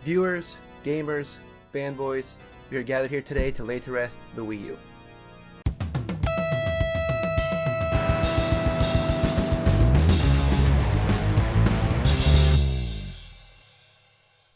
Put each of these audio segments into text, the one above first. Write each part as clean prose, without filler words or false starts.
Viewers, gamers, fanboys, we are gathered here today to lay to rest the Wii U.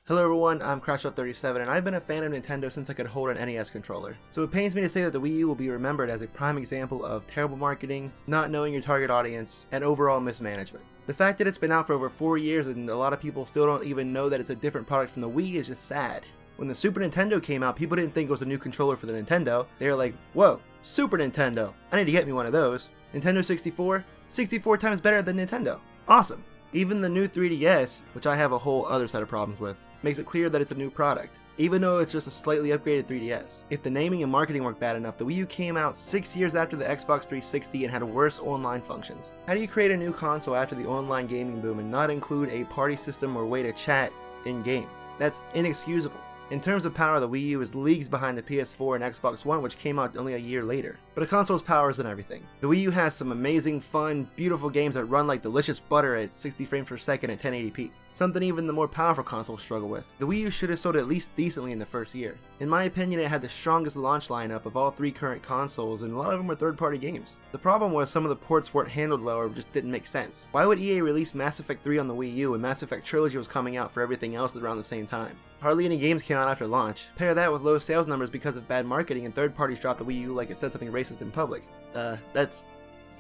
Hello everyone, I'm CrashLove37 and I've been a fan of Nintendo since I could hold an NES controller. So it pains me to say that the Wii U will be remembered as a prime example of terrible marketing, not knowing your target audience, and overall mismanagement. The fact that it's been out for over 4 years and a lot of people still don't even know that it's a different product from the Wii is just sad. When the Super Nintendo came out, people didn't think it was a new controller for the Nintendo. They were like, whoa, Super Nintendo, I need to get me one of those. Nintendo 64, 64 times better than Nintendo. Awesome. Even the new 3DS, which I have a whole other set of problems with, makes it clear that it's a new product, even though it's just a slightly upgraded 3DS. If the naming and marketing weren't bad enough, the Wii U came out 6 years after the Xbox 360 and had worse online functions. How do you create a new console after the online gaming boom and not include a party system or way to chat in-game? That's inexcusable. In terms of power, the Wii U is leagues behind the PS4 and Xbox One, which came out only a year later. But a console's power isn't everything. The Wii U has some amazing, fun, beautiful games that run like delicious butter at 60 frames per second at 1080p. Something even the more powerful consoles struggle with. The Wii U should have sold at least decently in the first year. In my opinion, it had the strongest launch lineup of all 3 current consoles, and a lot of them were third-party games. The problem was some of the ports weren't handled well or just didn't make sense. Why would EA release Mass Effect 3 on the Wii U when Mass Effect Trilogy was coming out for everything else around the same time? Hardly any games came out after launch. Pair that with low sales numbers because of bad marketing and third parties dropped the Wii U like it said something racist in public. That's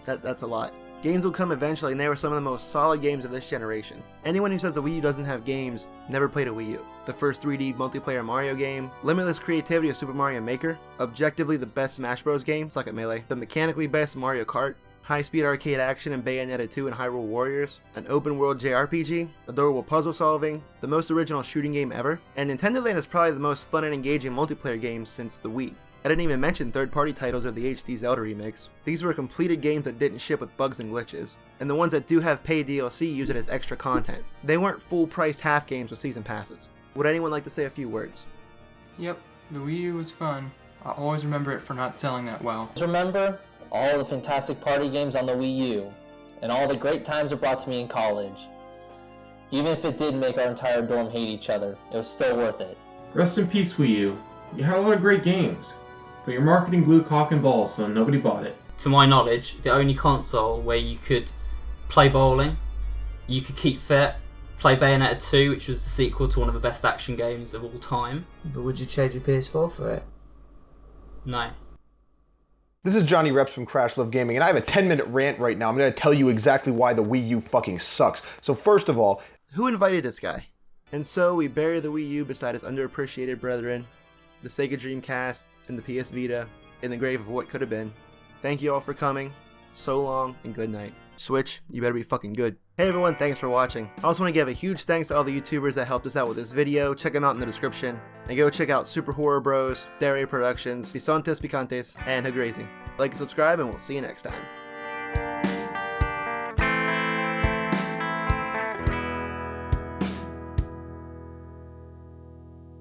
a lot. Games will come eventually, and they were some of the most solid games of this generation. Anyone who says the Wii U doesn't have games never played a Wii U. The first 3D multiplayer Mario game, limitless creativity of Super Mario Maker, objectively the best Smash Bros game, suck at Melee, the mechanically best Mario Kart, high-speed arcade action in Bayonetta 2 and Hyrule Warriors, an open-world JRPG, adorable puzzle solving, the most original shooting game ever, and Nintendo Land is probably the most fun and engaging multiplayer game since the Wii. I didn't even mention third-party titles or the HD Zelda remix. These were completed games that didn't ship with bugs and glitches, and the ones that do have paid DLC use it as extra content. They weren't full-priced half games with season passes. Would anyone like to say a few words? Yep, the Wii U was fun. I always remember it for not selling that well. Remember all the fantastic party games on the Wii U, and all the great times it brought to me in college. Even if it did make our entire dorm hate each other, it was still worth it. Rest in peace, Wii U. You had a lot of great games, but your marketing blew cock and balls, so nobody bought it. To my knowledge, the only console where you could play bowling, you could keep fit, play Bayonetta 2, which was the sequel to one of the best action games of all time. But would you trade your PS4 for it? No. This is Johnny Reps from CrashLove Gaming, and I have a 10-minute rant right now. I'm going to tell you exactly why the Wii U fucking sucks. So first of all, who invited this guy? And so we bury the Wii U beside its underappreciated brethren, the Sega Dreamcast and the PS Vita, in the grave of what could have been. Thank you all for coming. So long and good night. Switch, you better be fucking good. Hey everyone, thanks for watching. I also want to give a huge thanks to all the YouTubers that helped us out with this video. Check them out in the description. And go check out Super Horror Bros, Dare Productions, Bisontes Picantes, and Hagrazy. Like and subscribe, and we'll see you next time.